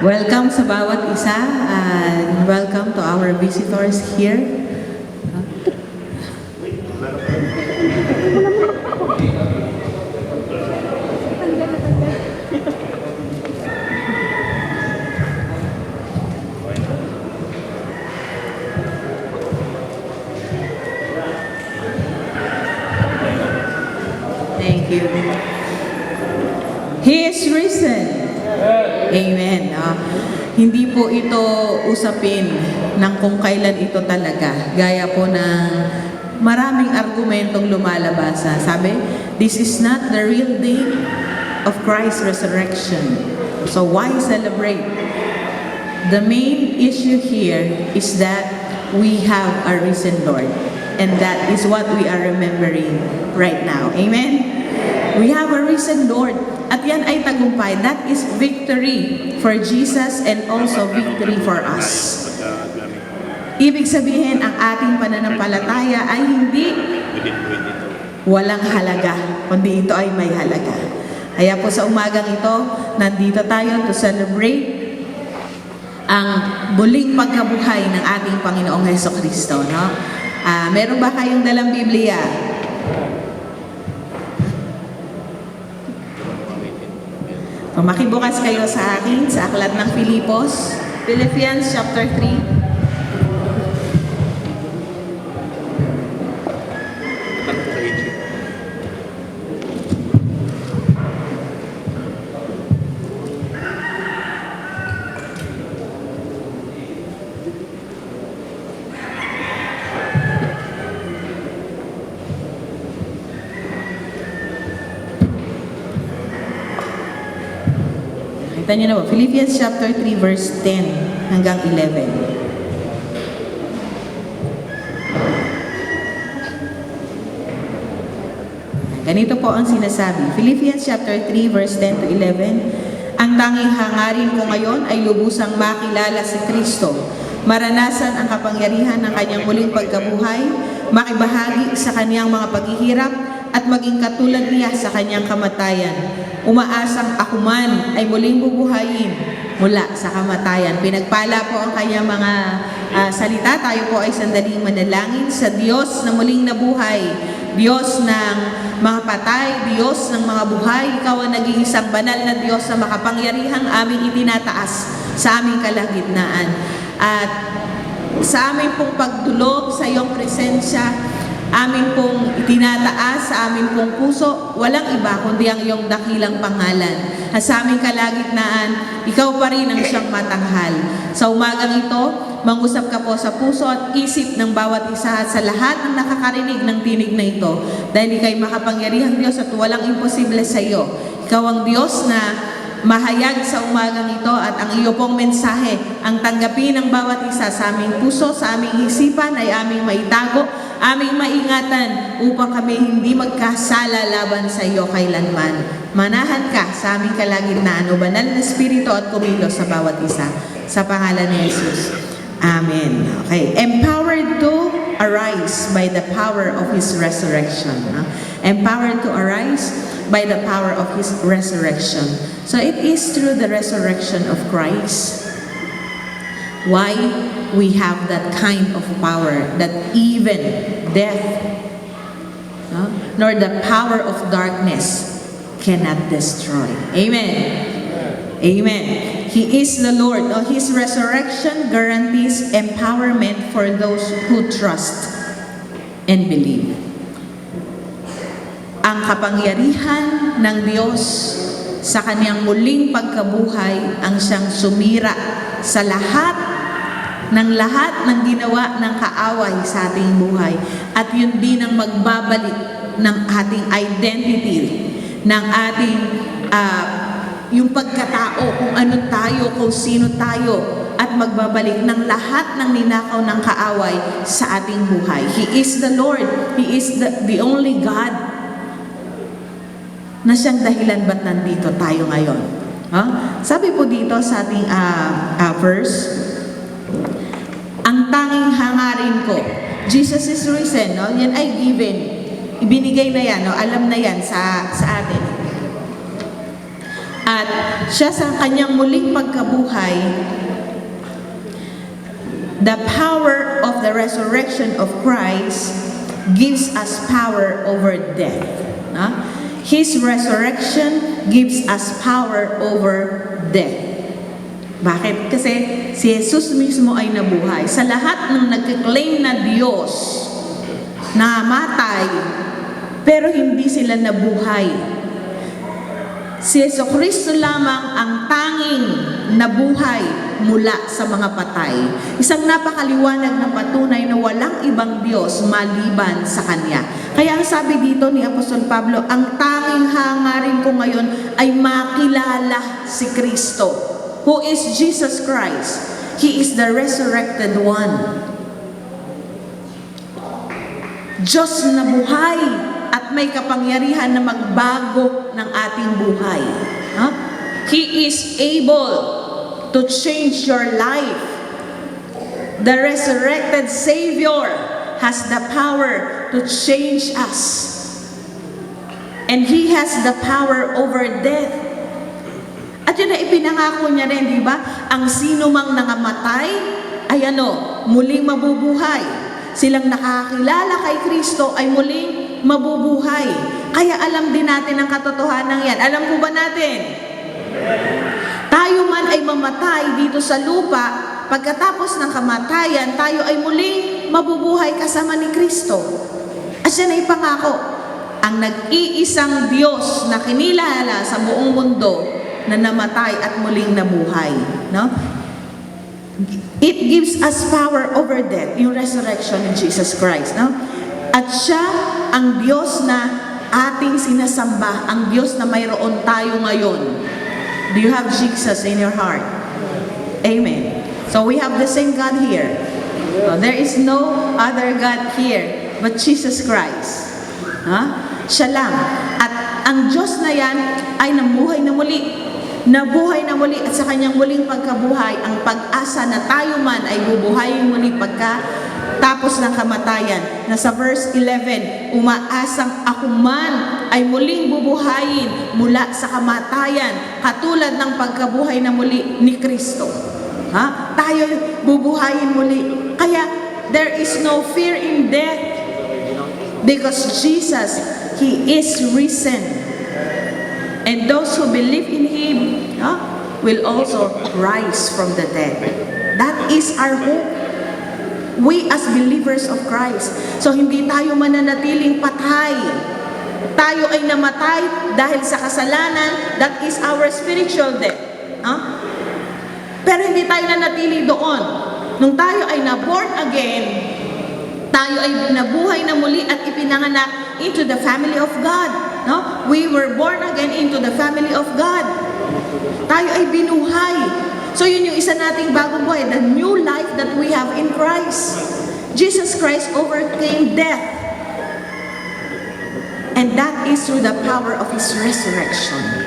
Welcome sa bawat isa and welcome to our visitors here. Thank you. He is risen. Amen. Hindi po ito usapin ng kung kailan ito talaga. Gaya po ng maraming argumentong lumalabas. Sabi, this is not the real day of Christ's resurrection. So why celebrate? The main issue here is that we have a risen Lord. And that is what we are remembering right now. Amen? We have a risen Lord. At yan ay tagumpay. That is victory for Jesus and also victory for us. Ibig sabihin, ang ating pananampalataya ay hindi walang halaga, kundi ito ay may halaga. Kaya po sa umagang ito, nandito tayo to celebrate ang muling pagkabuhay ng ating Panginoong Hesukristo. No? Meron ba kayong dalang Biblia? Makibukas kayo sa akin sa aklat ng Filipos, Philippians chapter 3. Kita niyo na po, Philippians chapter 3 verse 10 hanggang 11. Ganito po ang sinasabi. Philippians chapter 3 verse 10 to 11. Ang tanging hangarin ko ngayon ay lubusang makilala si Kristo, maranasan ang kapangyarihan ng kanyang muling pagkabuhay, makibahagi sa kanyang mga paghihirap, at maging katulad niya sa kanyang kamatayan. Umaasang ako man ay muling bubuhayin mula sa kamatayan. Pinagpala po ang kanyang mga salita. Tayo po ay sandaling manalangin sa Diyos na muling nabuhay, Diyos ng mga patay, Diyos ng mga buhay. Ikaw ang naging isang banal na Diyos na makapangyarihang aming itinataas sa aming kalagitnaan. At sa aming pong pagdulog sa iyong presensya, amin pong itinataas sa amin pong puso, walang iba kundi ang iyong dakilang pangalan. At sa aming kalagitnaan, ikaw pa rin ang siyang matanghal. Sa umagang ito, mangusap ka po sa puso at isip ng bawat isa at sa lahat ng nakakarinig ng tinig na ito. Dahil ika'y makapangyarihang Diyos at walang imposible sa iyo. Ikaw ang Diyos na mahayag sa umagang ito at ang iyo pong mensahe ang tanggapin ng bawat isa sa aming puso, sa aming isipan ay aming maitago, aming maingatan upang kami hindi magkasala laban sa iyo kailanman. Manahan ka sa aming kalagitnaan, o banal na Espiritu at kumilos sa bawat isa. Sa pangalan ni Jesus. Amen. Okay. Empowered to arise by the power of His resurrection. Empowered to arise by the power of His resurrection. So it is through the resurrection of Christ why we have that kind of power that even death, nor the power of darkness cannot destroy. Amen. Amen. He is the Lord. His resurrection guarantees empowerment for those who trust and believe. Ang kapangyarihan ng Diyos sa kanyang muling pagkabuhay ang siyang sumira sa lahat ng ginawa ng kaaway sa ating buhay. At yun din ang magbabalik ng ating identity, ng ating yung pagkatao, kung ano tayo, kung sino tayo, at magbabalik ng lahat ng ninakaw ng kaaway sa ating buhay. He is the Lord. He is the only God na siyang dahilan ba't nandito tayo ngayon. Sabi po dito sa ating verse, ang tanging hangarin ko, Jesus is risen, no? Yan ay given. Ibinigay na yan, no? Alam na yan sa atin. At siya sa kanyang muling pagkabuhay, the power of the resurrection of Christ gives us power over death. His resurrection gives us power over death. Bakit? Kasi si Jesus mismo ay nabuhay. Sa lahat ng nagkiklaim na Diyos, namatay, pero hindi sila nabuhay. Si Jesucristo lamang ang tanging nabuhay mula sa mga patay. Isang napakaliwanag na patunay na walang ibang Diyos maliban sa Kanya. Kaya ang sabi dito ni Apostol Pablo, ang tanging hangarin ko ngayon ay makilala si Kristo. Who is Jesus Christ? He is the resurrected one. Diyos na buhay at may kapangyarihan na magbago ng ating buhay. He is able to change your life. The resurrected Savior has the power to change us. And He has the power over death. At yun na ipinangako niya rin, di ba? Ang sino mang nangamatay ay muling mabubuhay. Silang nakakilala kay Kristo ay muling mabubuhay. Kaya alam din natin ang katotohanan yan. Alam po ba natin? Tayo man ay mamatay dito sa lupa, pagkatapos ng kamatayan, tayo ay muling mabubuhay kasama ni Kristo. At siya na ipangako, ang nag-iisang Diyos na kinilala sa buong mundo na namatay at muling nabuhay. It gives us power over death, yung resurrection in Jesus Christ. At siya ang Diyos na ating sinasamba, ang Diyos na mayroon tayo ngayon. Do you have Jesus in your heart? Amen. So we have the same God here. There is no other God here but Jesus Christ. Siya lang. At ang Diyos na yan ay namuhay na muli. Nabuhay na muli at sa kanyang muling pagkabuhay, ang pag-asa na tayo man ay bubuhayin muli pagkatapos ng kamatayan. Na sa verse 11, umaasang ako man ay muling bubuhayin mula sa kamatayan, katulad ng pagkabuhay na muli ni Kristo. Tayo bubuhayin muli. Kaya there is no fear in death because Jesus, He is risen. And those who believe in Him will also rise from the dead. That is our hope. We as believers of Christ. So hindi tayo mananatiling patay. Tayo ay namatay dahil sa kasalanan. That is our spiritual death. Pero hindi tayo nanatili doon. Nung tayo ay na-born again, tayo ay nabuhay na muli at ipinanganak into the family of God. We were born again into the family of God. Tayo ay binuhay. So yun yung isa nating bagong buhay, the new life that we have in Christ. Jesus Christ overcame death. And that is through the power of His resurrection.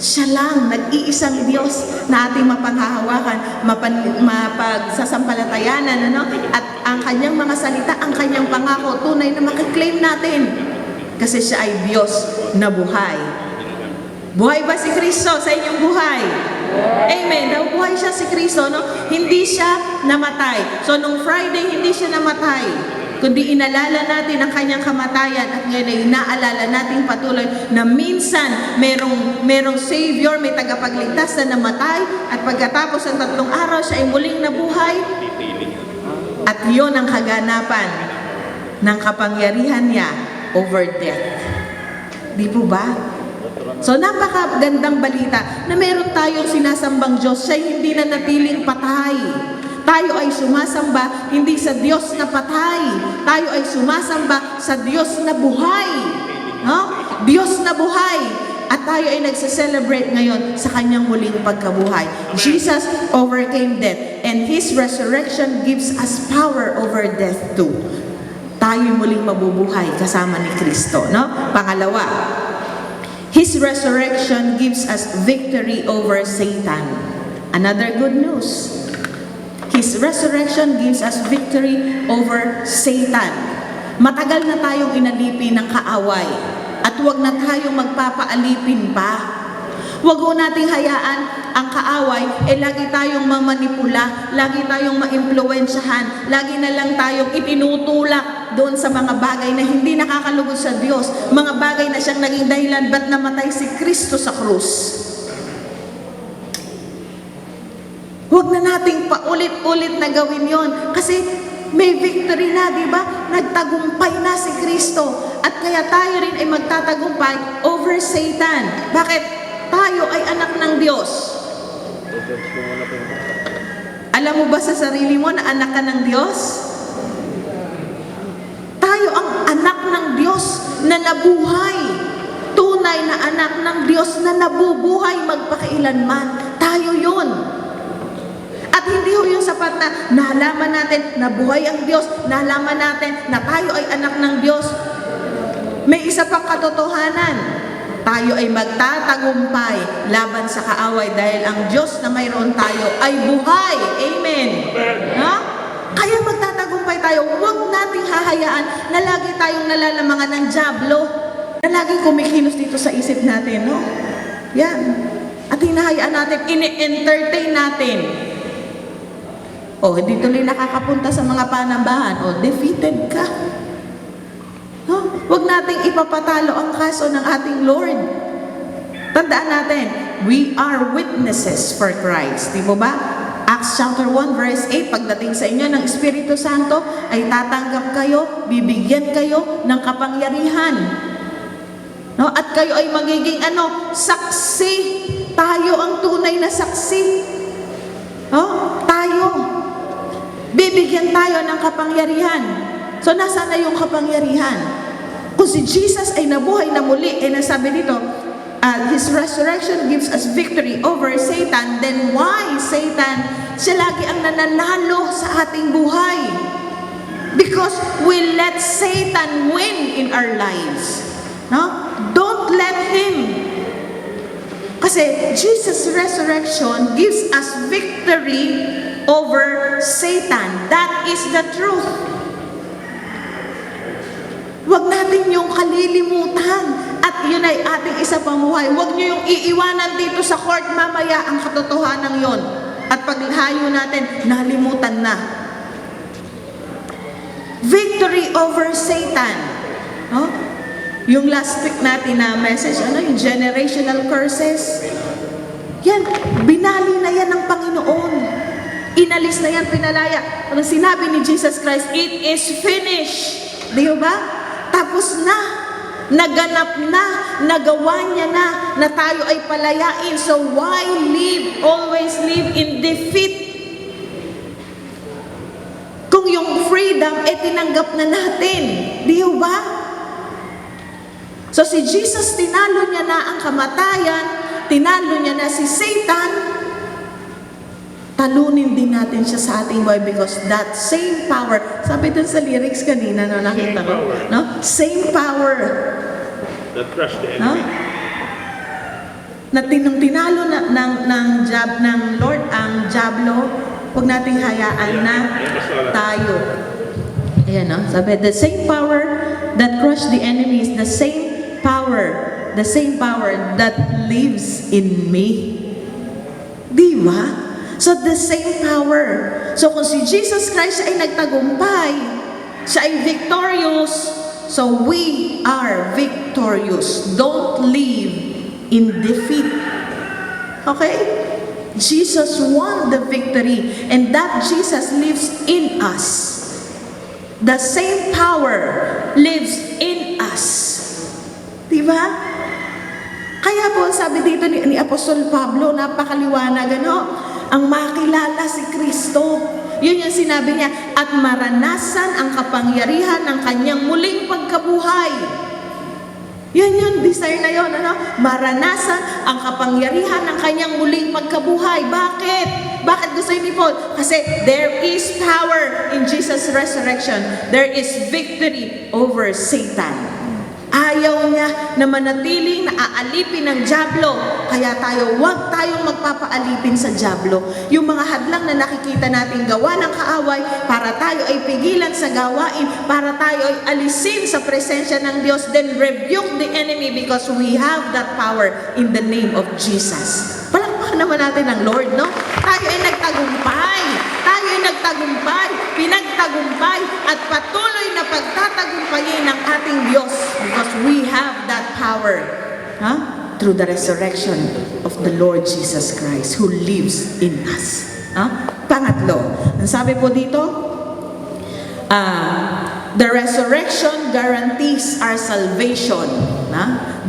Siya lang, nag-iisang Diyos na ating mapanghahawakan, mapagsasampalatayanan, at ang kanyang mga salita, ang kanyang pangako, tunay na makiklaim natin. Kasi siya ay Diyos na buhay. Buhay ba si Kristo sa inyong buhay? Amen. Nabuhay siya si Kristo, Hindi siya namatay. So, nung Friday, hindi siya namatay. Kundi inalala natin ang kanyang kamatayan at ngayon ay inaalala natin patuloy na minsan merong Savior, may tagapagligtas na namatay at pagkatapos ng 3 araw siya ay muling nabuhay. At yon ang kaganapan ng kapangyarihan niya over death. Di po ba? So napakagandang balita na meron tayong sinasambang Diyos, siya hindi na natiling patay. Tayo ay sumasamba hindi sa Diyos na patay. Tayo ay sumasamba sa Diyos na buhay. Diyos na buhay. At tayo ay nagse-celebrate ngayon sa kanyang muling pagkabuhay. Jesus overcame death and His resurrection gives us power over death too. Tayo muling mabubuhay kasama ni Kristo. Pangalawa, His resurrection gives us victory over Satan. Another good news. His resurrection gives us victory over Satan. Matagal na tayong inalipin ng kaaway at huwag na tayong magpapaalipin pa. Huwag ho nating hayaan ang kaaway, lagi tayong mamanipula, lagi tayong maimpluwensyahan, lagi na lang tayong itinutulak doon sa mga bagay na hindi nakakalugod sa Diyos, mga bagay na siyang naging dahilan ba't namatay si Kristo sa krus. Huwag na nating paulit-ulit na gawin yon kasi may victory na, di ba? Nagtagumpay na si Kristo at kaya tayo rin ay magtatagumpay over Satan. Bakit? Tayo ay anak ng Diyos. Alam mo ba sa sarili mo na anak ka ng Diyos? Tayo ang anak ng Diyos na nabuhay. Tunay na anak ng Diyos na nabubuhay magpakailanman. Tayo yun. At hindi ho yung sapat na nalaman natin na buhay ang Diyos, nalaman natin na tayo ay anak ng Diyos. May isa pang katotohanan. Tayo ay magtatagumpay laban sa kaaway dahil ang Diyos na mayroon tayo ay buhay. Amen. Ha? Kaya magtatagumpay tayo. Huwag nating hahayaan na lagi tayong nalalamangan ng dyablo, na lagi kumikilos dito sa isip natin, no? Yan. At hinahayaan natin, ini-entertain natin. Hindi tuloy nakakapunta sa mga panambahan. Defeated ka. Huwag nating ipapatalo ang kaso ng ating Lord. Tandaan natin, we are witnesses for Christ. Di ba? Acts chapter 1 verse 8, pagdating sa inyo ng Espiritu Santo, ay tatanggap kayo, bibigyan kayo ng kapangyarihan. At kayo ay magiging saksi. Tayo ang tunay na saksi. Tayo. Bibigyan tayo ng kapangyarihan. So, nasaan na yung kapangyarihan? Kung si Jesus ay nabuhay na muli, nasabi dito, His resurrection gives us victory over Satan, then why Satan, siya lagi ang nananalo sa ating buhay? Because we let Satan win in our lives. Don't let him. Kasi Jesus' resurrection gives us victory over Satan. That is the truth. Huwag natin yung kalilimutan at yun ay ating isa pang buhay. Huwag nyo yung iiwanan dito sa court mamaya ang katotohanan yon. At paghayo natin, nalimutan na. Victory over Satan. Yung last week natin na message, yung generational curses. Yan, binali na yan ng Panginoon. Inalis na yan, pinalaya. Ano sinabi ni Jesus Christ, it is finished. Di ba? Tapos na, naganap na, nagawa niya na tayo ay palayain. So why always live in defeat? Kung yung freedom, tinanggap na natin. Di ba? So si Jesus, tinalo niya na ang kamatayan, tinalo niya na si Satan, talunin din natin siya sa ating buhay because that same power, sabi dun sa lyrics kanina, nakita ko, same power that crushed the enemy. Na tinalo ng Lord ang diablo, huwag nating hayaan na tayo. Ayan, sabi, the same power that crushed the enemy is the same power that lives in me. Di ba? So the same power. So kung si Jesus Christ ay nagtagumpay, siya ay victorious, so we are victorious. Don't live in defeat. Okay? Jesus won the victory, and that Jesus lives in us. The same power lives in us. Diba? Kaya po sabi dito ni Apostol Pablo, napakaliwanag, ang makilala si Kristo. Yun yung sinabi niya, at maranasan ang kapangyarihan ng kanyang muling pagkabuhay. Yun yung desire na yun, maranasan ang kapangyarihan ng kanyang muling pagkabuhay. Bakit? Bakit gusto ni Paul? Kasi there is power in Jesus' resurrection. There is victory over Satan. Ayaw niya na manatiling naaalipin ng dyablo. Kaya huwag tayong magpapaalipin sa dyablo. Yung mga hadlang na nakikita nating gawa ng kaaway, para tayo ay pigilan sa gawain, para tayo ay alisin sa presensya ng Diyos, then rebuke the enemy because we have that power in the name of Jesus. Palakpakan naman natin ang Lord, no? Tayo ay nagtagumpay. Tayo ay nagtagumpay, pinagtagumpay, at patuloy na pagtatagumpayin ng ating Diyos because we have that power through the resurrection of the Lord Jesus Christ who lives in us. Pangatlo, ang sabi po dito, the resurrection guarantees our salvation.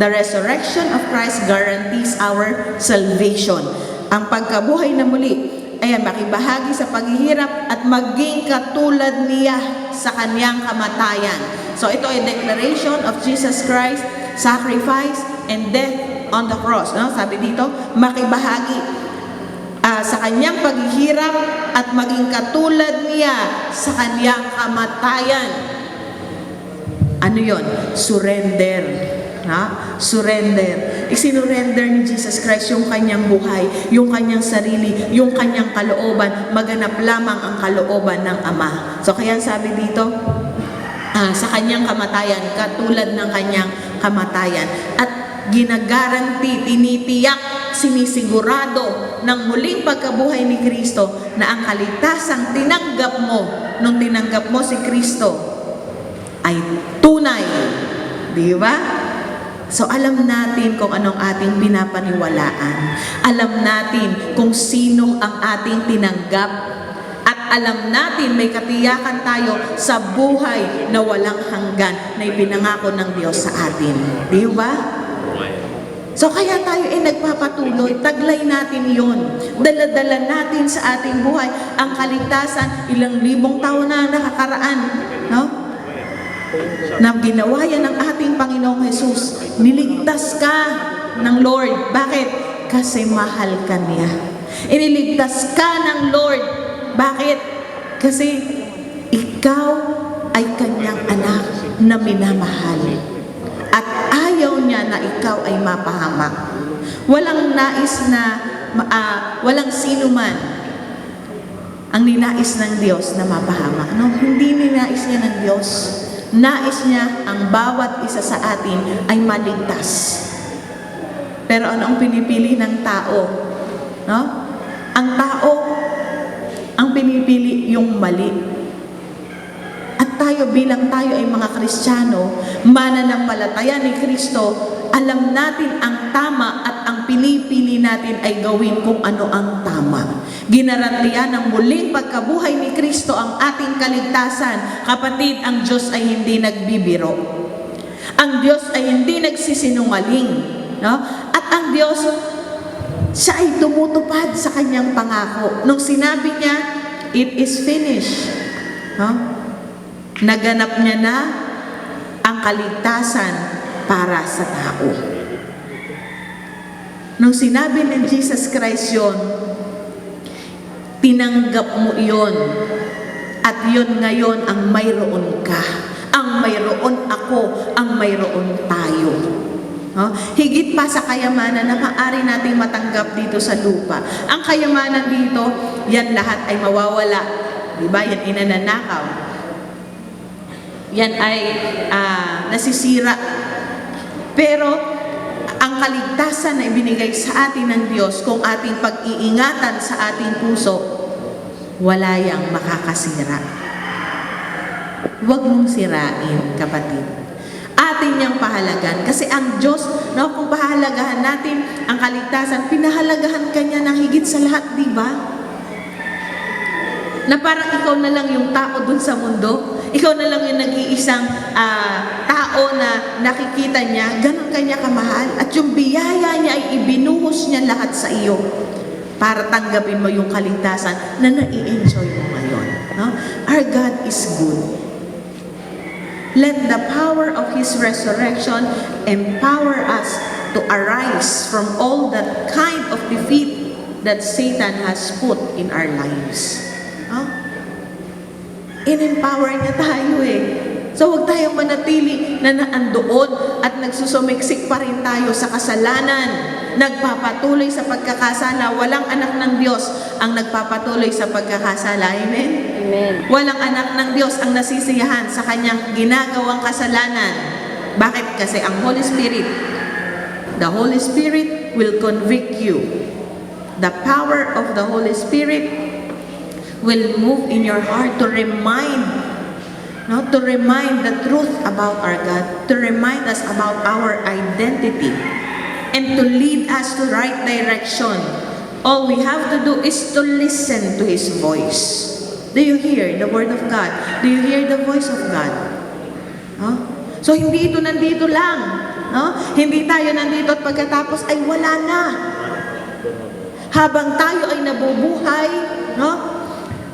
The resurrection of Christ guarantees our salvation. Ang pagkabuhay na muli, ayan, makibahagi sa paghihirap at maging katulad niya sa kanyang kamatayan. So ito ay declaration of Jesus Christ, sacrifice and death on the cross. Sabi dito, makibahagi sa kanyang paghihirap at maging katulad niya sa kanyang kamatayan. Ano yon? Surrender. Surrender. Isinurrender ni Jesus Christ yung kanyang buhay, yung kanyang sarili, yung kanyang kalooban, maganap lamang ang kalooban ng Ama. So kaya sabi dito, sa kanyang kamatayan, katulad ng kanyang kamatayan. At ginagaranti, tinitiyak, sinisigurado ng muling pagkabuhay ni Kristo na ang kaligtasang tinanggap mo nung tinanggap mo si Kristo ay tunay. Di ba? So alam natin kung anong ating pinapaniwalaan. Alam natin kung sino ang ating tinanggap. At alam natin may katiyakan tayo sa buhay na walang hanggan na ipinangako ng Diyos sa atin. Di ba? So kaya tayo ay nagpapatuloy, taglay natin yon. Dala-dala natin sa ating buhay ang kaligtasan, ilang libong taon na nakakaraan. No? Na ginawa yan ng ating Panginoong Jesus. Niligtas ka ng Lord. Bakit? Kasi mahal ka niya. Iniligtas ka ng Lord. Bakit? Kasi ikaw ay kanyang anak na minamahal. At ayaw niya na ikaw ay mapahamak. Walang nais na, walang sino man ang ninais ng Diyos na mapahamak. No? Hindi ninais niya ng Diyos. Nais niya ang bawat isa sa atin ay maligtas. Pero ano ang pinipili ng tao? No? Ang tao, ang pinipili yung mali. At tayo bilang tayo ay mga Kristiyano, mananampalataya ni Kristo, alam natin ang tama at ang pinipili natin ay gawin kung ano ang tama. Ginarantiyan ng muling pagkabuhay ni Kristo ang ating kaligtasan. Kapatid, ang Diyos ay hindi nagbibiro. Ang Diyos ay hindi nagsisinungaling. No? At ang Diyos, siya ay tumutupad sa kanyang pangako. Nung sinabi niya, it is finished. No? Naganap niya na ang kaligtasan para sa tao. Nung sinabi ni Jesus Christ yun, tinanggap mo iyon. At yun ngayon ang mayroon ka. Ang mayroon ako, ang mayroon tayo. No? Higit pa sa kayamanan na maaari nating matanggap dito sa lupa. Ang kayamanan dito, yan lahat ay mawawala. Diba? Yan inananakaw. Yan ay nasisira. Pero ang kaligtasan na ibinigay sa atin ng Diyos, kung ating pag-iingatan sa ating puso, wala yang makakasira. Huwag mong sirain, kapatid. Atin niyang pahalagan. Kasi ang Diyos, no, kung pahalagahan natin ang kaligtasan, pinahalagahan Kanya ng higit sa lahat, di ba? Na parang ikaw na lang yung tao dun sa mundo. Ikaw na lang yung nag-iisang tao na nakikita niya, ganun kanya kamahal. At yung biyaya niya ay ibinuhos niya lahat sa iyo para tanggapin mo yung kaligtasan na nai-enjoy mo ngayon. No? Our God is good. Let the power of His resurrection empower us to arise from all that kind of defeat that Satan has put in our lives. In-empower niya tayo eh. So huwag tayong mananatili na naandoon at nagsusumiksik pa rin tayo sa kasalanan, nagpapatuloy sa pagkakasala. Walang anak ng Diyos ang nagpapatuloy sa pagkakasala. Amen? Amen. Walang anak ng Diyos ang nasisiyahan sa kanyang ginagawang kasalanan. Bakit? Kasi ang Holy Spirit, the Holy Spirit will convict you. The power of the Holy Spirit will move in your heart to remind the truth about our God, to remind us about our identity, and to lead us to right direction. All we have to do is to listen to His voice. Do you hear the Word of God? Do you hear the voice of God? Huh? So hindi ito nandito lang. No? Hindi tayo nandito at pagkatapos ay wala na. Habang tayo ay nabubuhay, no?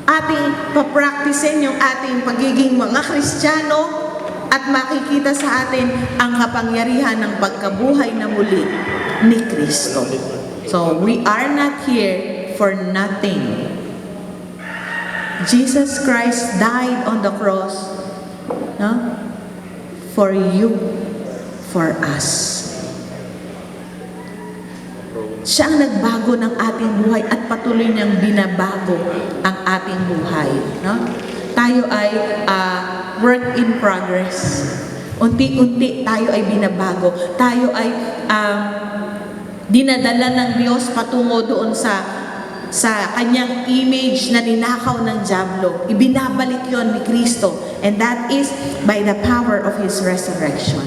Ating papraktisin yung ating pagiging mga Kristiyano at makikita sa atin ang kapangyarihan ng pagkabuhay na muli ni Kristo. So, we are not here for nothing. Jesus Christ died on the cross, no? For you, for us. Siya ang nagbago ng ating buhay at patuloy niyang binabago ang ating buhay. No? Tayo ay work in progress. Unti-unti tayo ay binabago. Tayo ay dinadala ng Diyos patungo doon sa kanyang image na ninakaw ng dyablo. Ibinabalik yon ni Kristo. And that is by the power of His resurrection.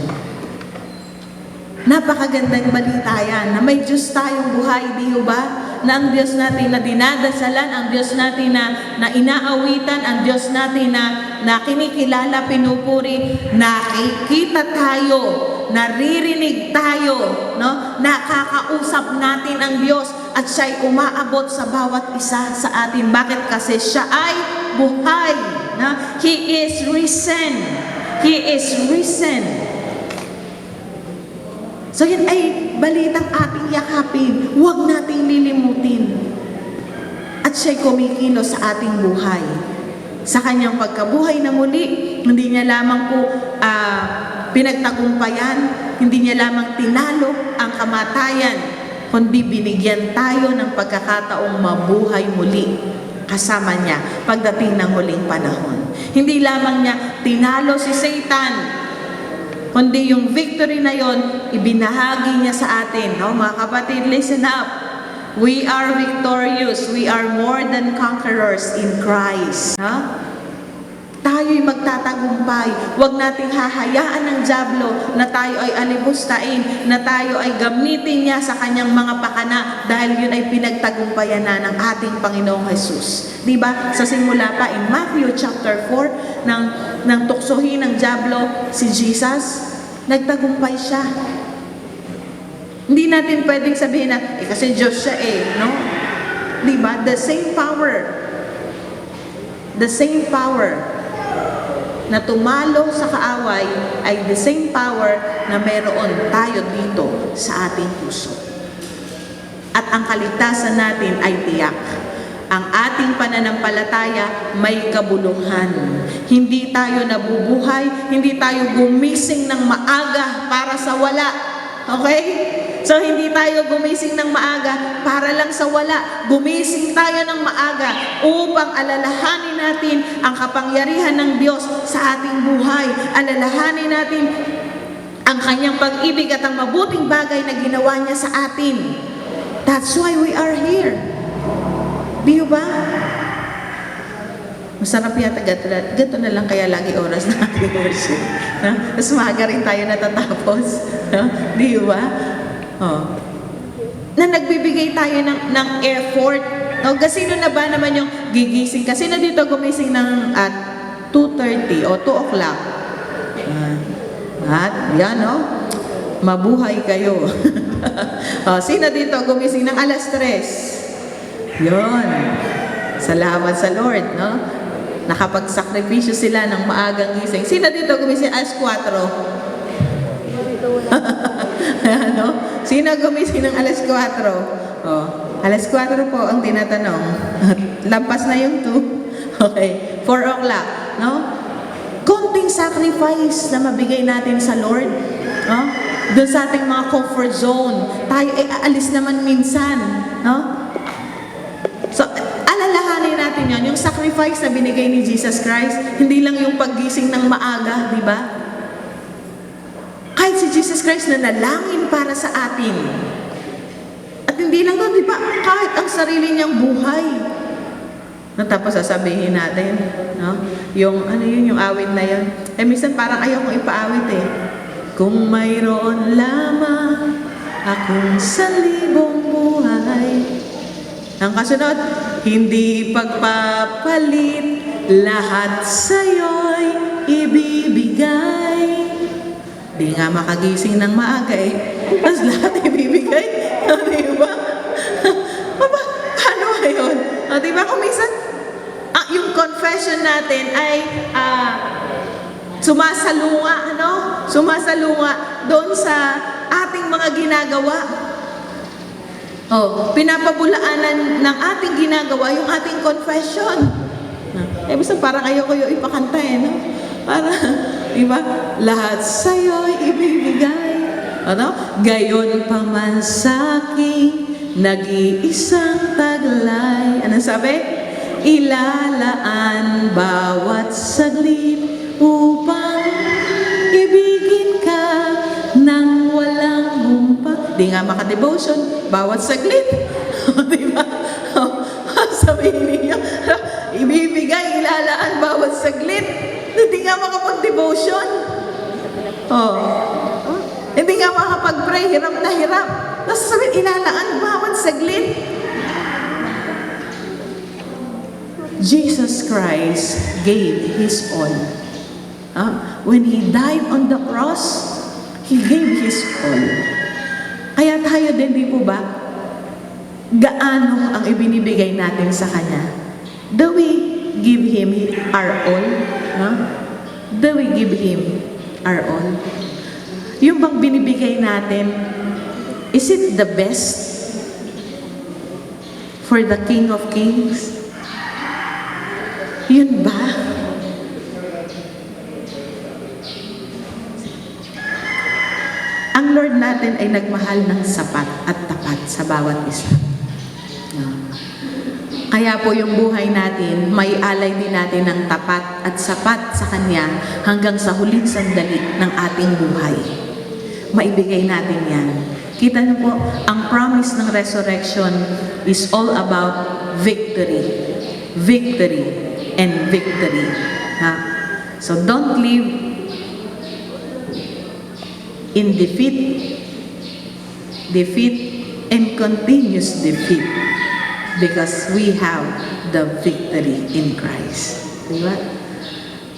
Napakagandang balita yan, na may Diyos tayong buhay, di ba? Na ang Diyos natin na dinadasalan, ang Diyos natin na inaawitan, ang Diyos natin na kinikilala, pinupuri, nakikita tayo, naririnig tayo, no? Nakakausap natin ang Diyos at siya'y umaabot sa bawat isa sa atin. Bakit? Kasi siya ay buhay. No? He is risen. He is risen. So yan ay balitang ating yakapin. Huwag nating lilimutin. At siya'y kumikilos sa ating buhay. Sa kanyang pagkabuhay na muli, hindi niya lamang po pinagtagumpayan, hindi niya lamang tinalo ang kamatayan, kundi binigyan tayo ng pagkakataong mabuhay muli kasama niya pagdating ng huling panahon. Hindi lamang niya tinalo si Satan, kundi yung victory na yon, ibinahagi niya sa atin. No? Mga kapatid, listen up. We are victorious. We are more than conquerors in Christ. Ha? Tayo'y magtatagumpay. Huwag nating hahayaan ng dyablo na tayo ay alibustain, na tayo ay gamitin niya sa kanyang mga pakana dahil yun ay pinagtagumpayan na ng ating Panginoong Jesus. Diba? Sa simula pa in Matthew chapter 4, nang tuksohin ng dyablo si Jesus, nagtagumpay siya. Hindi natin pwedeng sabihin na, kasi Diyos siya no? Diba? The same power na tumalo sa kaaway ay the same power na meron tayo dito sa ating puso. At ang kaligtasan natin ay tiyak. Ang ating pananampalataya may kabuluhan. Hindi tayo nabubuhay, hindi tayo gumising ng maaga para sa wala. Okay? So, hindi tayo gumising ng maaga para lang sa wala. Gumising tayo ng maaga upang alalahanin natin ang kapangyarihan ng Diyos sa ating buhay. Alalahanin natin ang kanyang pag-ibig at ang mabuting bagay na ginawa niya sa atin. That's why we are here. Di ba? Masarap yata, gato na lang kaya lagi oras na ating worship. Tapos maaga rin tayo natatapos. Di ba? Na nagbibigay tayo ng effort. Sino na ba naman yung gigising? Kasi na dito gumising ng at 2:30 o 2 o'clock. At yan, mabuhay kayo. Sino dito gumising ng alas 3? Yun. Salamat sa Lord, no? Nakapagsakripisyo sila ng maagang gising. Sino dito gumising alas 4? Ano? Sino gumising ng alas 4? Alas 4 po ang tinatanong. Lampas na yung 2. Okay. 4 o'clock, no? konting sacrifice na mabigay natin sa Lord. No? Doon sa ating mga comfort zone, tayo ay aalis naman minsan. No? So, alalahanin natin yan. Yung sacrifice na binigay ni Jesus Christ, hindi lang yung paggising ng maaga, di ba? Kahit si Jesus Christ na nalangin para sa atin. At hindi lang doon, di ba? Kahit ang sarili niyang buhay. Tapos sasabihin natin, no? Yung, ano yun, yung awit na yun. Minsan parang ayaw kong ipaawit eh. Kung mayroon lamang akong salibong buhay. Ang kasunod, hindi pagpapalit, lahat sa'yo'y ibibigay. Di nga makagising ng maaga eh. Tapos lahat ibibigay. Diba? Paano ba yun? Diba kung minsan, yung confession natin ay sumasalunga, ano? Sumasalunga doon sa ating mga ginagawa. Pinapabulaanan ng ating ginagawa yung ating confession. Minsan parang ayoko yung ipakanta eh, no? Para, diba? Lahat sa'yo'y ibibigay. Ano? Gayon pa man sa'king nag-iisang taglay. Ano sabi? Ilalaan bawat saglit upang ibigin ka nang walang humpa. Di nga maka-devotion, bawat saglit. Diba? Sabihin niya, ibibigay, ilalaan bawat saglit. Hindi nga makapag-devotion. Hindi nga makapag-pray, hirap na hirap. Tapos sabihin, ilalaan bawat saglit. Jesus Christ gave His all. When He died on the cross, He gave His all. Kaya tayo din, di po ba? Gaano ang ibinibigay natin sa Kanya? Do we give Him our all? Do we give Him our all? Yung bang binibigay natin, is it the best for the King of Kings? Yun ba? Ang Lord natin ay nagmahal ng sapat at tapat sa bawat isa. Kaya po yung buhay natin, may alay din natin ng tapat at sapat sa Kanya hanggang sa huling sandali ng ating buhay. Maibigay natin yan. Kita niyo po, ang promise ng resurrection is all about victory. Victory and victory. So don't live in defeat and continuous defeat because we have the victory in Christ. Diba?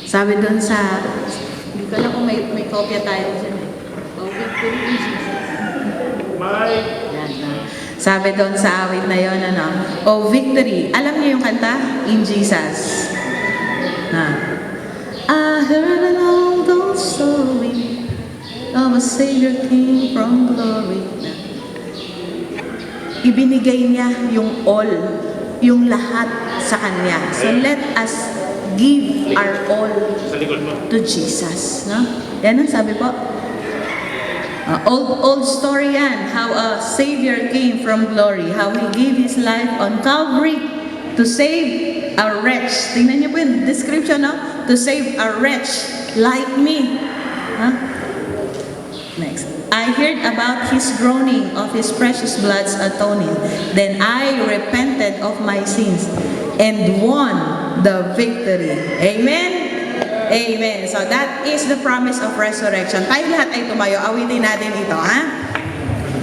Sabi doon sa, hindi ko alam kung may kopya tayo dyan. Victory in Jesus. Sabi doon sa awit na yon, victory. Alam niyo yung kanta? In Jesus. I heard an old story of a Savior came from glory. Ibinigay niya yung all, yung lahat sa Kanya. So let us give our all to Jesus. Yan ang sabi po. Old story yan, how a Savior came from glory, how He gave His life on Calvary to save a wretch. Tingnan niyo po yung description, to save a wretch like me. Next. I heard about His groaning, of His precious blood's atoning. Then I repented of my sins and won the victory. Amen? Amen. So that is the promise of resurrection. Tayo lahat ay tumayo. Awitin natin ito,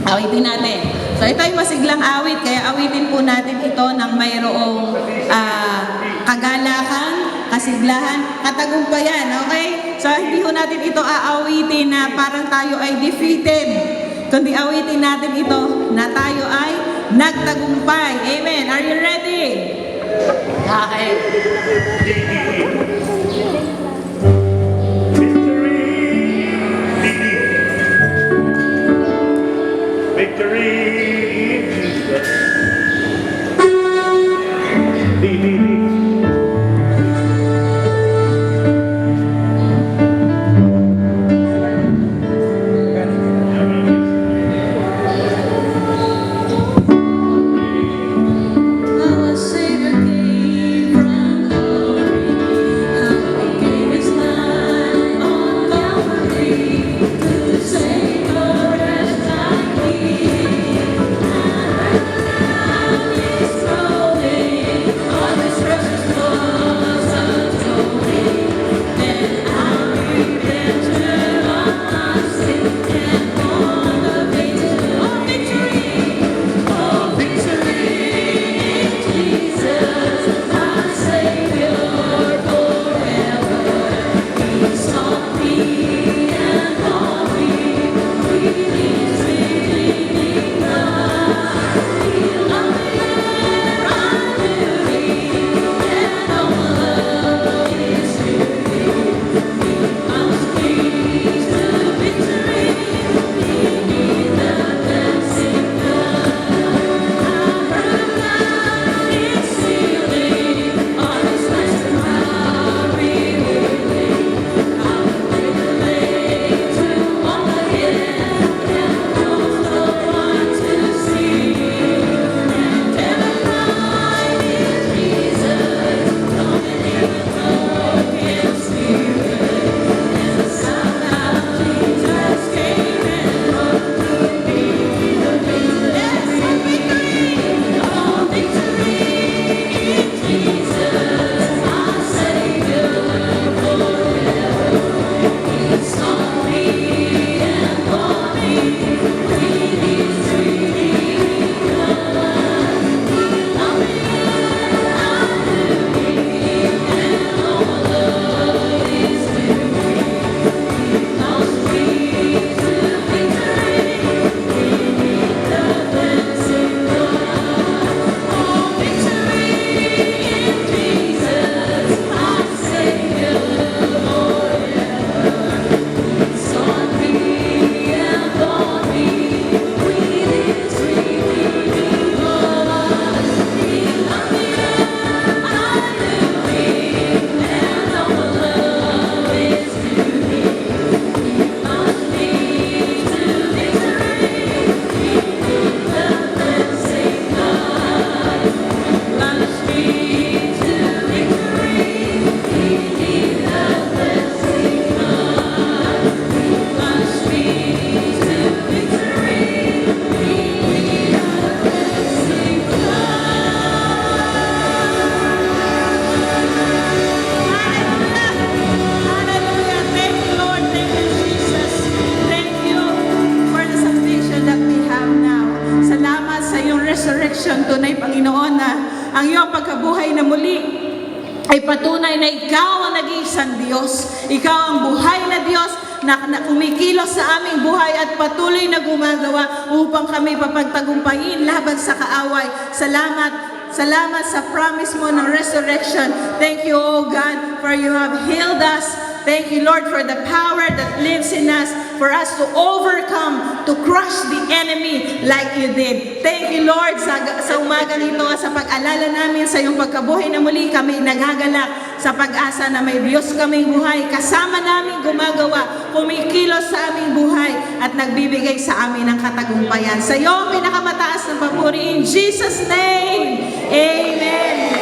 Awitin natin. So ito ay masiglang awit, kaya awitin po natin ito ng mayroong kagalakan, kasiglahan, katagumpayan. Okay? So hindi ho natin ito aawitin na parang tayo ay defeated. Kundi awitin natin ito na tayo ay nagtagumpay. Amen. Are you ready? Okay. Victory in Jesus. ang iyong pagkabuhay na muli ay patunay na ikaw ang nag-iisang Diyos. Ikaw ang buhay na Diyos na kumikilos sa aming buhay at patuloy na gumagawa upang kami papagtagumpayin laban sa kaaway. Salamat sa promise mo ng resurrection. Thank you, O God, for you have healed us. Thank you, Lord, for the power that lives in us, for us to overcome, to crush the enemy like you did. Thank you, Lord, sa umaga nito, sa pag-alala namin sa iyong pagkabuhay na muli kami nagagalak sa pag-asa na may Diyos kaming buhay. Kasama namin gumagawa, kumikilos sa aming buhay at nagbibigay sa amin ng katagumpayan. Sa iyo, pinakamataas na papuri. In Jesus' name, Amen.